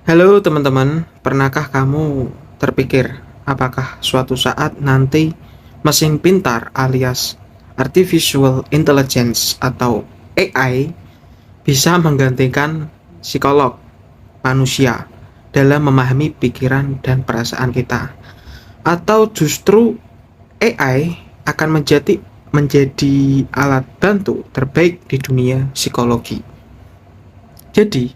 Halo teman-teman, pernahkah kamu terpikir apakah suatu saat nanti mesin pintar alias Artificial Intelligence atau AI bisa menggantikan psikolog manusia dalam memahami pikiran dan perasaan kita? Atau justru AI akan menjadi alat bantu terbaik di dunia psikologi? Jadi,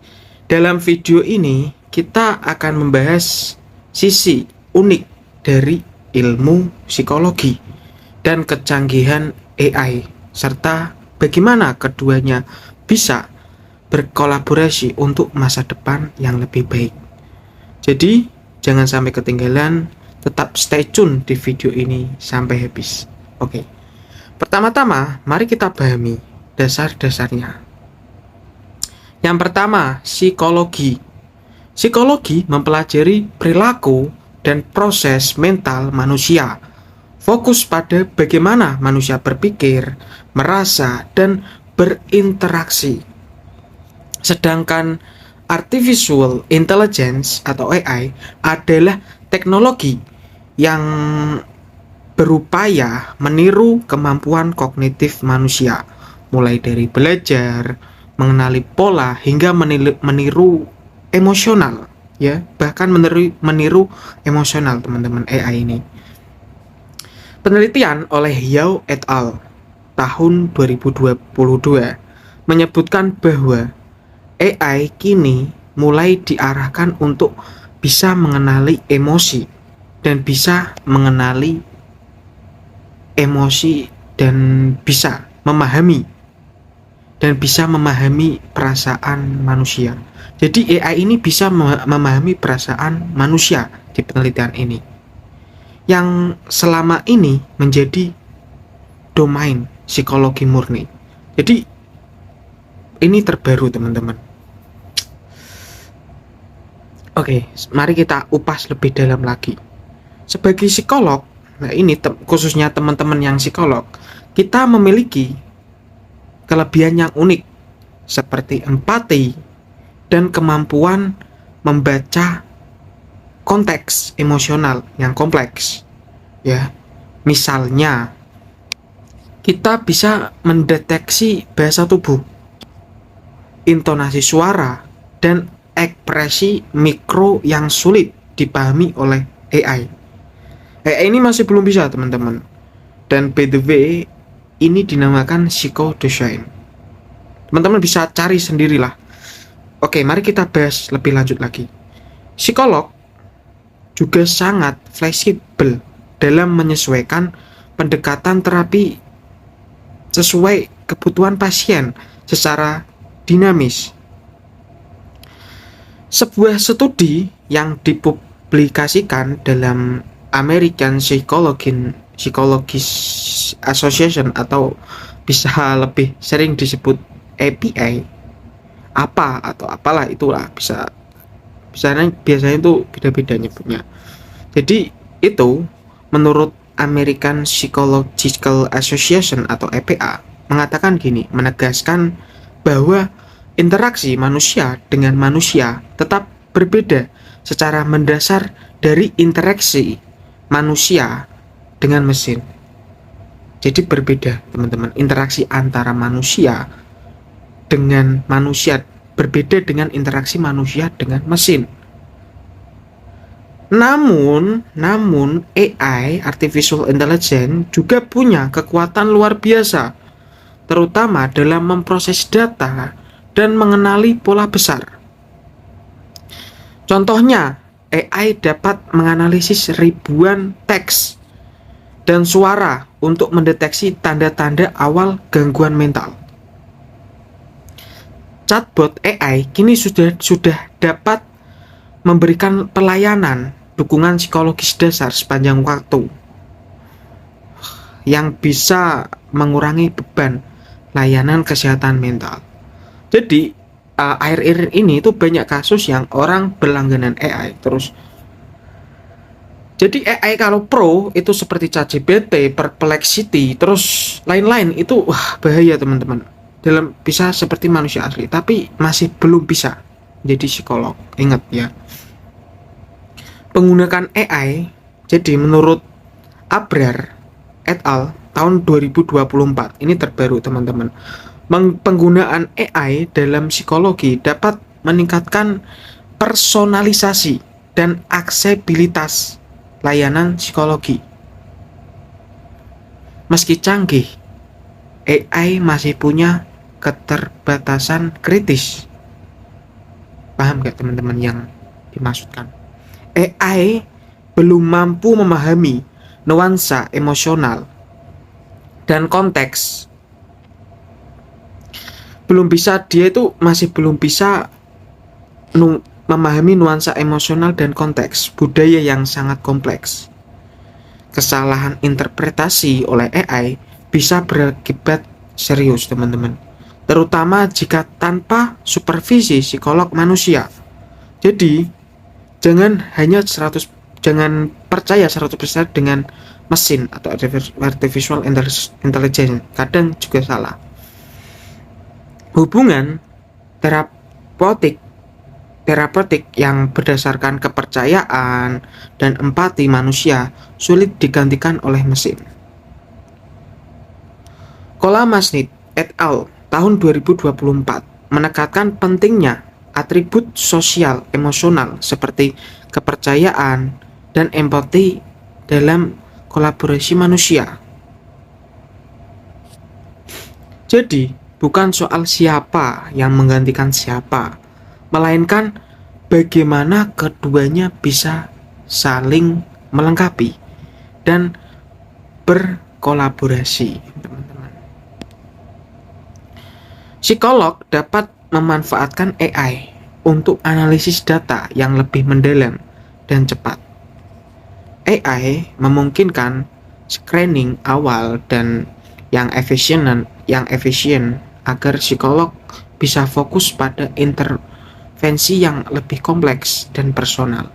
dalam video ini kita akan membahas sisi unik dari ilmu psikologi dan kecanggihan AI, serta bagaimana keduanya bisa berkolaborasi untuk masa depan yang lebih baik. Jadi, jangan sampai ketinggalan, tetap stay tune di video ini sampai habis. Oke, pertama-tama mari kita pahami dasar-dasarnya. Yang pertama, psikologi. Psikologi mempelajari perilaku dan proses mental manusia. Fokus pada bagaimana manusia berpikir, merasa, dan berinteraksi. Sedangkan Artificial Intelligence atau AI adalah teknologi yang berupaya meniru kemampuan kognitif manusia, mulai dari belajar, mengenali pola hingga meniru emosional, ya, bahkan meniru emosional teman-teman AI ini. Penelitian oleh Yao et al. Tahun 2022 menyebutkan bahwa AI kini mulai diarahkan untuk bisa mengenali emosi dan bisa mengenali emosi dan bisa memahami perasaan manusia. Jadi AI ini bisa memahami perasaan manusia di penelitian ini, yang selama ini menjadi domain psikologi murni. Jadi ini terbaru teman-teman. Oke, mari kita upas lebih dalam lagi. Sebagai psikolog, nah ini khususnya teman-teman yang psikolog, kita memiliki kelebihan yang unik seperti empati dan kemampuan membaca konteks emosional yang kompleks. Ya, misalnya kita bisa mendeteksi bahasa tubuh, intonasi suara, dan ekspresi mikro yang sulit dipahami oleh AI. AI ini masih belum bisa teman-teman. Dan by the way, ini dinamakan psikodesign. Teman-teman bisa cari sendirilah. Oke, mari kita bahas lebih lanjut lagi. Psikolog juga sangat fleksibel dalam menyesuaikan pendekatan terapi sesuai kebutuhan pasien secara dinamis. Sebuah studi yang dipublikasikan dalam American Psychologist Association atau bisa lebih sering disebut API atau apalah itulah, biasanya itu beda-beda nyebutnya. Jadi itu menurut American Psychological Association atau APA mengatakan gini, menegaskan bahwa interaksi manusia dengan manusia tetap berbeda secara mendasar dari interaksi manusia dengan mesin. Jadi berbeda teman-teman, interaksi antara manusia dengan manusia berbeda dengan interaksi manusia dengan mesin. Namun AI, Artificial Intelligence, juga punya kekuatan luar biasa, terutama dalam memproses data dan mengenali pola besar. Contohnya, AI dapat menganalisis ribuan teks dan suara untuk mendeteksi tanda-tanda awal gangguan mental. Chatbot AI kini sudah dapat memberikan pelayanan dukungan psikologis dasar sepanjang waktu yang bisa mengurangi beban layanan kesehatan mental. Jadi akhir-akhir ini itu banyak kasus yang orang berlangganan AI terus. Jadi AI kalau pro itu seperti ChatGPT, Perplexity, terus lain-lain itu bahaya teman-teman. Dalam bisa seperti manusia asli, tapi masih belum bisa. jadi psikolog. Ingat ya, penggunaan AI. Jadi menurut Abrar et al. Tahun 2024, ini terbaru teman-teman, penggunaan AI dalam psikologi dapat meningkatkan personalisasi dan aksesibilitas layanan psikologi. Meski canggih, AI masih punya keterbatasan kritis. Paham gak teman-teman yang dimaksudkan? AI belum mampu memahami nuansa emosional dan konteks. Masih belum bisa memahami nuansa emosional dan konteks budaya yang sangat kompleks. Kesalahan interpretasi oleh AI bisa berakibat serius, teman-teman, terutama jika tanpa supervisi psikolog manusia. Jadi, jangan percaya 100% dengan mesin atau artificial intelligence. Kadang juga salah. Hubungan terapeutik yang berdasarkan kepercayaan dan empati manusia sulit digantikan oleh mesin. Kolamasnit et al. Tahun 2024 menekankan pentingnya atribut sosial emosional seperti kepercayaan dan empati dalam kolaborasi manusia. Jadi, bukan soal siapa yang menggantikan siapa, melainkan bagaimana keduanya bisa saling melengkapi dan berkolaborasi, teman-teman. Psikolog dapat memanfaatkan AI untuk analisis data yang lebih mendalam dan cepat. AI memungkinkan screening awal dan yang efisien agar psikolog bisa fokus pada intervensi yang lebih kompleks dan personal.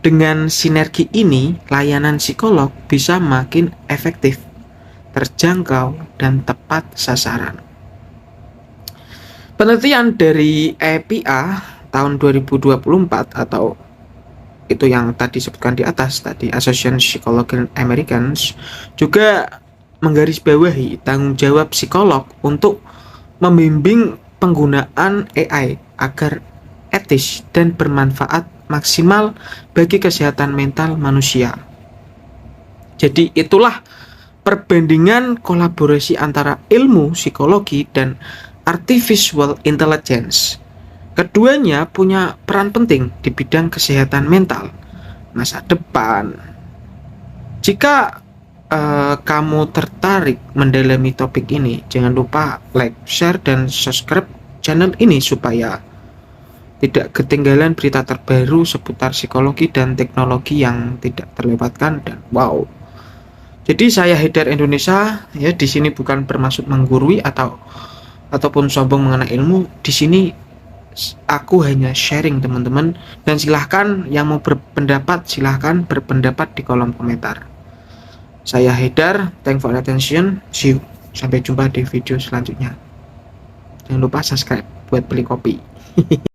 Dengan sinergi ini, layanan psikolog bisa makin efektif, terjangkau, dan tepat sasaran. Penelitian dari APA tahun 2024 atau itu yang tadi sebutkan di atas tadi, Association Psychological Americans, juga menggarisbawahi tanggung jawab psikolog untuk membimbing penggunaan AI agar etis dan bermanfaat maksimal bagi kesehatan mental manusia. Jadi itulah perbandingan kolaborasi antara ilmu psikologi dan artificial intelligence. Keduanya punya peran penting di bidang kesehatan mental masa depan. Jika kamu tertarik mendalami topik ini, jangan lupa like, share, dan subscribe channel ini supaya tidak ketinggalan berita terbaru seputar psikologi dan teknologi yang tidak terlewatkan. Dan wow, jadi saya Haidar Indonesia ya, di sini bukan bermaksud menggurui ataupun sombong mengenai ilmu. Di sini aku hanya sharing, teman-teman, dan silahkan yang mau berpendapat, silahkan berpendapat di kolom komentar. Saya Haidar, thanks for attention, see you, sampai jumpa di video selanjutnya. Jangan lupa subscribe buat beli kopi.